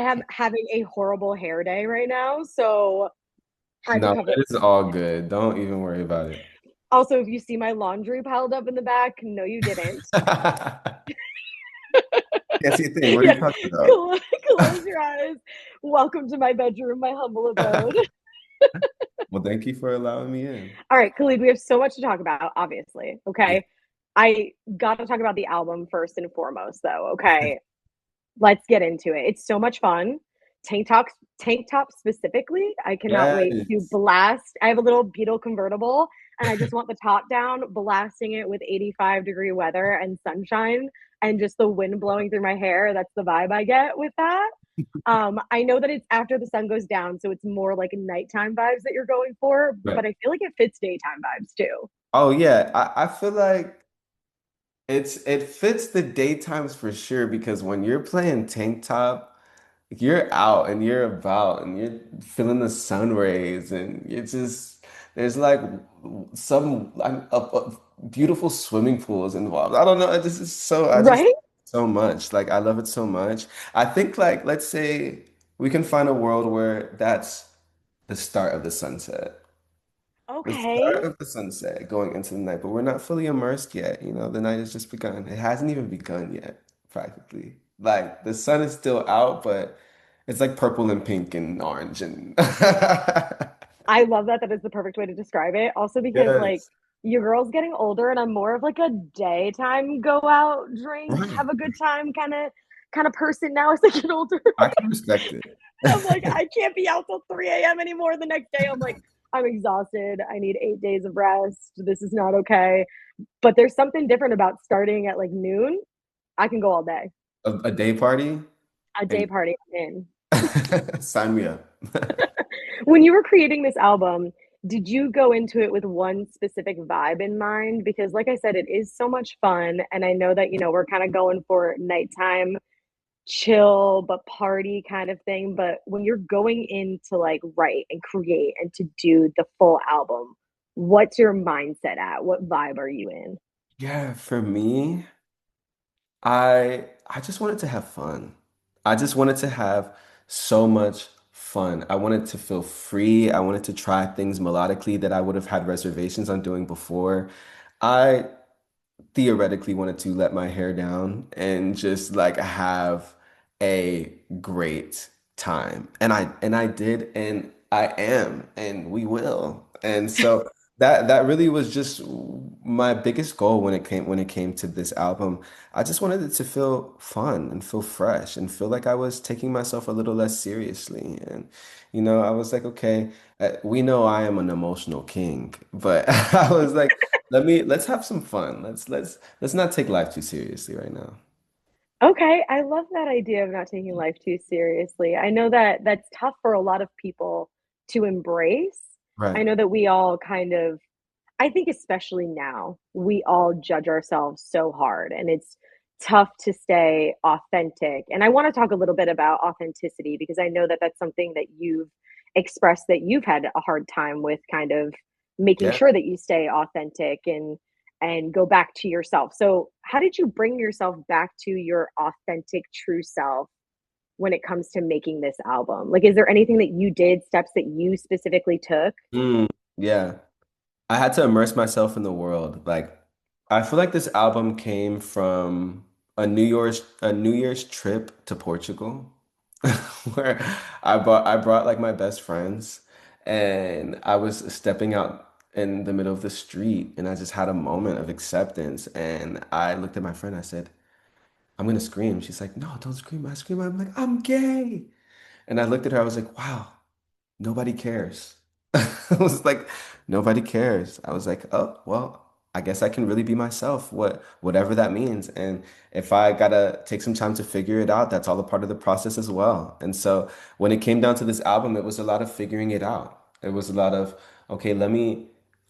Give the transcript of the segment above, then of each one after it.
I am having a horrible hair day right now, so had to No, cover. it is all good. Don't even worry about it. Also, if you see my laundry piled up in the back, no, you didn't. Can't see a thing. What are Yeah, you talking about? close your eyes. Welcome to my bedroom, my humble abode. Well, thank you for allowing me in. All right, Khalid, we have so much to talk about, obviously. Yeah. Okay. I got to talk about the album first and foremost, though. Okay. Let's get into it. It's so much fun. Tank top specifically. I cannot wait to Yes. blast. I have a little Beetle convertible and I just want the top down, blasting it with 85-degree weather and sunshine and just the wind blowing through my hair. That's the vibe I get with that. I know that it's after the sun goes down, so it's more like nighttime vibes that you're going for, Right. but I feel like it fits daytime vibes too. Oh yeah, I feel like it fits the daytimes for sure because when you're playing tank top, you're out and you're about and you're feeling the sun rays and it's just there's like some beautiful swimming pools involved. I don't know. It just is so I just Right? so much. Like I love it so much. I think like let's say we can find a world where that's the start of the sunset. The Okay. start of the sunset going into the night, but we're not fully immersed yet. You know, the night has just begun. It hasn't even begun yet, practically. Like the sun is still out, but it's like purple and pink and orange and I love that. That is the perfect way to describe it. Also, because like yes, your girl's getting older, and I'm more of like a daytime go out, drink, right. have a good time kind of person now as I get older. I can respect it. I'm like, I can't be out till 3 a.m. anymore. The next day, I'm like, I'm exhausted. I need 8 days of rest. This is not okay. But there's something different about starting at like noon. I can go all day. A day party A day and party I'm in. sign me up. When you were creating this album, did you go into it with one specific vibe in mind? Because, like I said, it is so much fun. And I know that, we're kind of going for nighttime chill, but party kind of thing. But when you're going in to like write and create and to do the full album, what's your mindset at? What vibe are you in? Yeah, for me. I just wanted to have fun. I just wanted to have so much fun. I wanted to feel free. I wanted to try things melodically that I would have had reservations on doing before. I theoretically wanted to let my hair down and just like have a great time. And I did and I am and we will. And so that really was just my biggest goal when it came to this album. I just wanted it to feel fun and feel fresh and feel like I was taking myself a little less seriously. And I was like, okay, we know I am an emotional king, but I was like let's have some fun. Let's not take life too seriously right now. Okay, I love that idea of not taking life too seriously. I know that that's tough for a lot of people to embrace. I Right. know that we all kind of, I think especially now, we all judge ourselves so hard and it's tough to stay authentic. And I want to talk a little bit about authenticity because I know that that's something that you've expressed that you've had a hard time with kind of making Yeah. sure that you stay authentic and go back to yourself. So, how did you bring yourself back to your authentic true self when it comes to making this album? Like is there anything that you did, steps that you specifically took? Mm, yeah. I had to immerse myself in the world. Like, I feel like this album came from a New Year's trip to Portugal, where I brought like my best friends, and I was stepping out in the middle of the street, and I just had a moment of acceptance, and I looked at my friend. I said, "I'm gonna scream." She's like, "No, don't scream." I scream. I'm like, "I'm gay," and I looked at her. I was like, "Wow." Nobody cares. I was like, nobody cares. I was like, oh, well, I guess I can really be myself, whatever that means. And if I gotta take some time to figure it out, that's all a part of the process as well. And so when it came down to this album, it was a lot of figuring it out. It was a lot of, okay,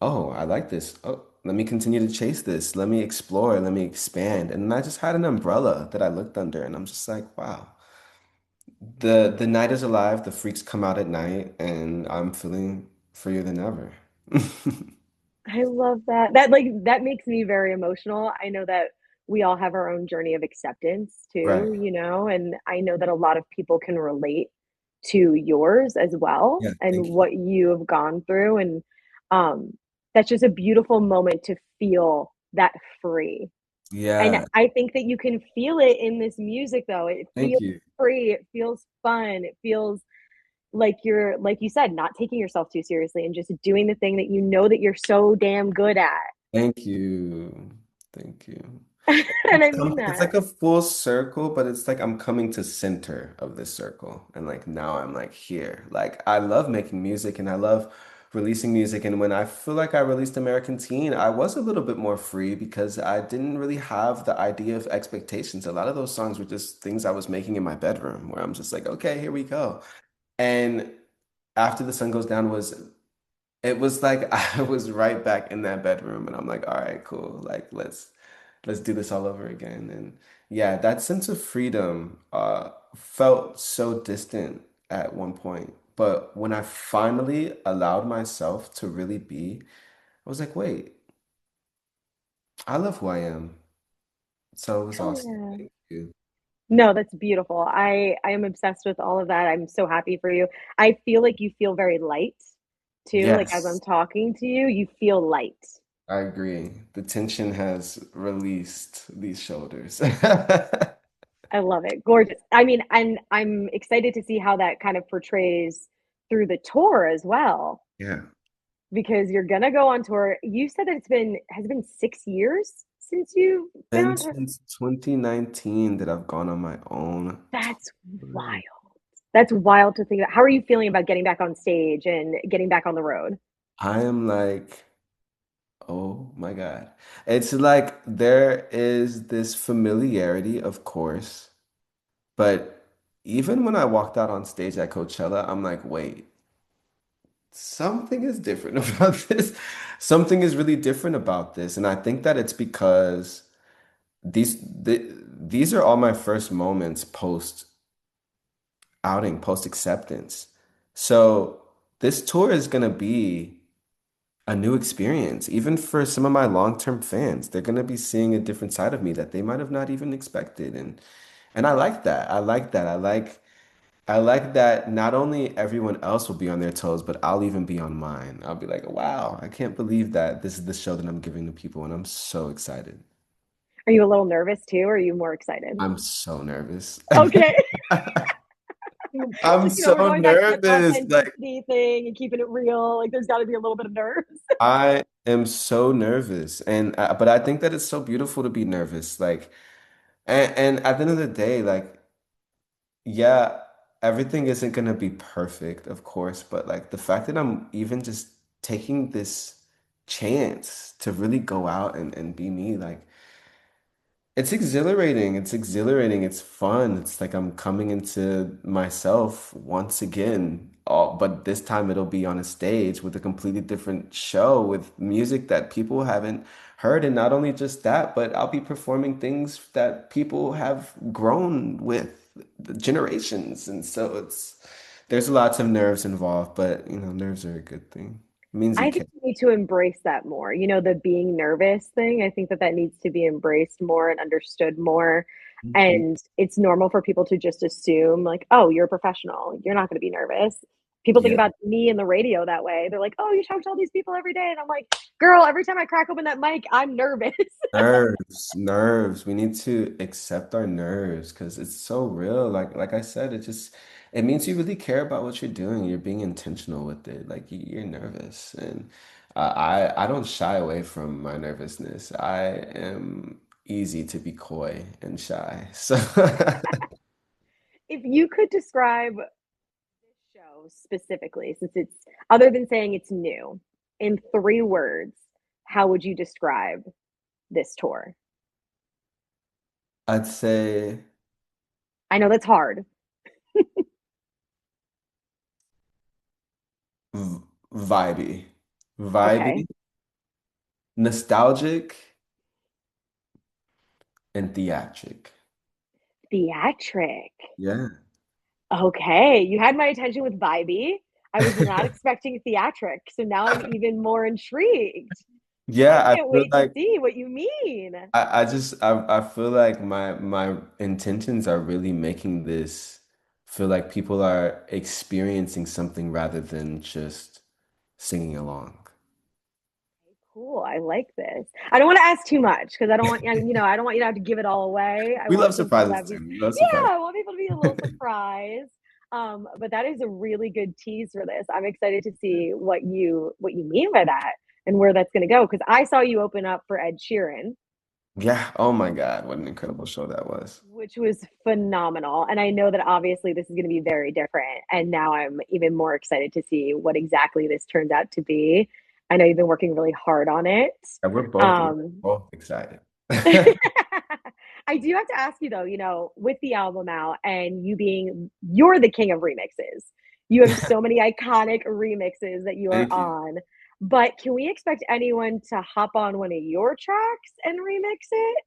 oh, I like this. Oh, let me continue to chase this. Let me explore. Let me expand. And I just had an umbrella that I looked under, and I'm just like, wow. The night is alive, the freaks come out at night, and I'm feeling freer than ever. I love that. That makes me very emotional. I know that we all have our own journey of acceptance Right. too, and I know that a lot of people can relate to yours as well Yeah, and thank you. what you have gone through. And um, that's just a beautiful moment to feel that free. And Yeah, I think that you can feel it in this music though. It thank feels you. free, it feels fun, it feels like you're, like you said, not taking yourself too seriously and just doing the thing that you know that you're so damn good at. Thank you. Thank you. And I mean It's that. like a full circle, but it's like I'm coming to center of this circle. And like now I'm like here. Like I love making music and I love releasing music. And when I feel like I released American Teen, I was a little bit more free because I didn't really have the idea of expectations. A lot of those songs were just things I was making in my bedroom where I'm just like, okay, here we go. And After the Sun Goes Down was it was like I was right back in that bedroom and I'm like, all right, cool. Like let's do this all over again. And yeah, that sense of freedom felt so distant at one point. But when I finally allowed myself to really be, I was like, wait, I love who I am. So it was Hell awesome. yeah. Thank you. No, that's beautiful. I am obsessed with all of that. I'm so happy for you. I feel like you feel very light too. Like as I'm Yes, talking to you, you feel light. I agree. The tension has released these shoulders. I love it. Gorgeous. I mean, and I'm excited to see how that kind of portrays through the tour as well, Yeah. because you're gonna go on tour. You said that has it been 6 years since you've been Been on tour? since 2019 that I've gone on my own That's tour. wild. That's wild to think about. How are you feeling about getting back on stage and getting back on the road? I am like, oh my God. It's like there is this familiarity, of course, but even when I walked out on stage at Coachella, I'm like, wait, something is different about this. Something is really different about this. And I think that it's because these are all my first moments post outing, post acceptance. So this tour is gonna be a new experience, even for some of my long-term fans. They're gonna be seeing a different side of me that they might have not even expected. And I like that. I like that. I like that not only everyone else will be on their toes, but I'll even be on mine. I'll be like, wow, I can't believe that this is the show that I'm giving to people, and I'm so excited. Are you a little nervous too, or are you more excited? I'm so nervous. Okay. I'm Like, we're so going back to that nervous. Like authenticity thing and keeping it real. Like, there's got to be a little bit of nerves. I am so nervous, and but I think that it's so beautiful to be nervous. Like, and at the end of the day, like, yeah, everything isn't gonna be perfect, of course, but like the fact that I'm even just taking this chance to really go out and be me, like. It's exhilarating. It's exhilarating. It's fun. It's like I'm coming into myself once again. But this time it'll be on a stage with a completely different show with music that people haven't heard. And not only just that, but I'll be performing things that people have grown with the generations. And so there's lots of nerves involved, but nerves are a good thing. It means you I think care. we need to embrace that more. The being nervous thing. I think that that needs to be embraced more and understood more. Mhm. And it's normal for people to just assume, like, oh, you're a professional. You're not going to be nervous. People think Yeah. about me and the radio that way. They're like, oh, you talk to all these people every day. And I'm like, girl, every time I crack open that mic, I'm nervous. Nerves, nerves. We need to accept our nerves because it's so real. Like I said, it means you really care about what you're doing. You're being intentional with it. Like you're nervous, and I don't shy away from my nervousness. I am easy to be coy and shy. So If you could describe this show specifically, since it's other than saying it's new, in 3 words, how would you describe this tour? I'd say I know that's hard. v- vibey, Okay. vibey, nostalgic, and theatric. Theatric. Yeah. Okay. You had my attention with vibey. I was not expecting theatric. So now I'm even more intrigued. Yeah, I I can't feel wait to like see what you mean. I feel like my intentions are really making this feel like people are experiencing something rather than just singing along. Cool. I like this. I don't want to ask too much because I don't want I don't want you to have to give it all away. I We love want people to surprises have too. these, We love surprises. yeah, I want people to be a little surprised. But that is a really good tease for this. I'm excited to see what you mean by that and where that's going to go because I saw you open up for Ed Sheeran, Yeah. Oh my God, what an incredible show that was. which was phenomenal. And I know that obviously this is going to be very different. And now I'm even more excited to see what exactly this turns out to be. I know you've been working really hard on it. And we're Um, both excited. I do have to ask you though, with the album out and you're the king of remixes. You have so many iconic remixes that you are Thank you. on. But can we expect anyone to hop on one of your tracks and remix it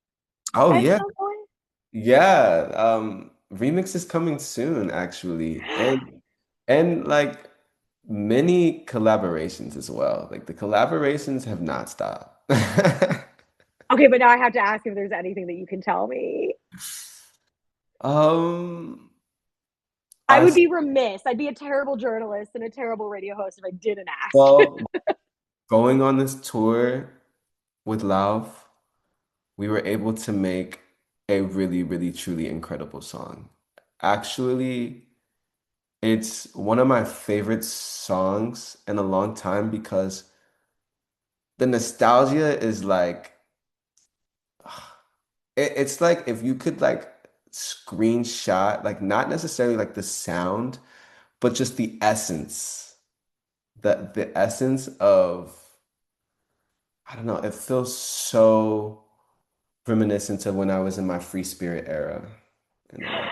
Oh at yeah. some point? Yeah. Remix is coming soon, actually. And like many collaborations as well. Like the collaborations have not stopped. Okay, but now I have to ask if there's anything that you can tell me. Um, I I would be remiss. I'd be a terrible journalist and a terrible radio host if I didn't ask. well, going on this tour with Love, we were able to make a really, really, truly incredible song. Actually, it's one of my favorite songs in a long time because the nostalgia is like it's like if you could like screenshot like not necessarily like the sound, but just the essence, the essence of I don't know, it feels so reminiscent of when I was in my free spirit era in a way.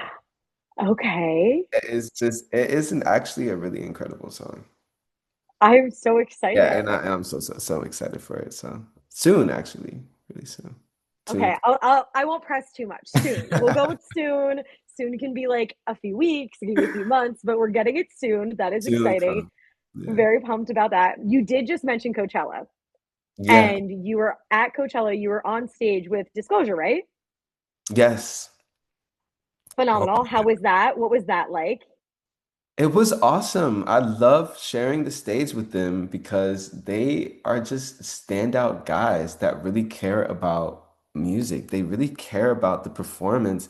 Okay. It isn't actually a really incredible song. I'm so Yeah, excited. and I'm so excited for it. So soon, actually, really soon. Soon, Okay, I won't press too much. Soon. We'll go with soon. Soon can be like a few weeks, it can be a few months, but we're getting it soon. That is soon exciting. come. Yeah, Very pumped about that. You did just mention Coachella, yeah, and you were at Coachella. You were on stage with Disclosure, right? yes. Oh, Phenomenal. How was that? What was that like? it was awesome. I love sharing the stage with them because they are just standout guys that really care about music. They really care about the performance,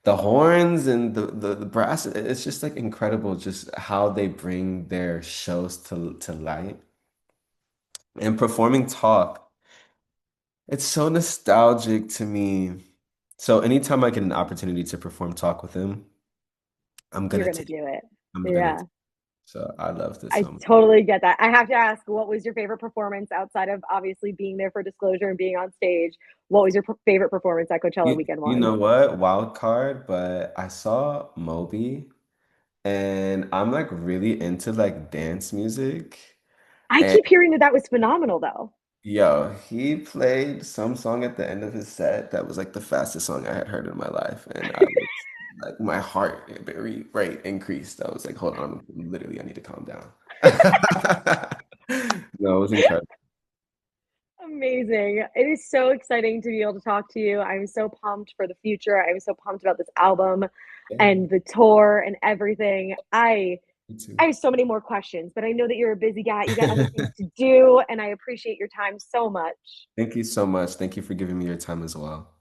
the horns and the brass. It's just like incredible just how they bring their shows to light. And performing talk, it's so nostalgic to me. So anytime I get an opportunity to perform talk with him, I'm You're gonna gonna take it. do it. I'm gonna Yeah. take it. So I love this I so much. totally get that. I have to ask, what was your favorite performance outside of obviously being there for Disclosure and being on stage? What was your favorite performance at Coachella weekend You one? know what? Wild card, but I saw Moby and I'm like really into like dance music. I And keep hearing that that was phenomenal though. yo, he played some song at the end of his set that was like the fastest song I had heard in my life. And I was like, my heart rate increased. I was like, hold on, literally, I need to calm down. No, it was incredible. Amazing. It is so exciting to be able to talk to you. I'm so pumped for the future. I'm so pumped about this album Yeah, and the tour and everything. me too. I have so many more questions, but I know that you're a busy guy. You got other things to do, and I appreciate your time so much. Thank you so much. Thank you for giving me your time as well.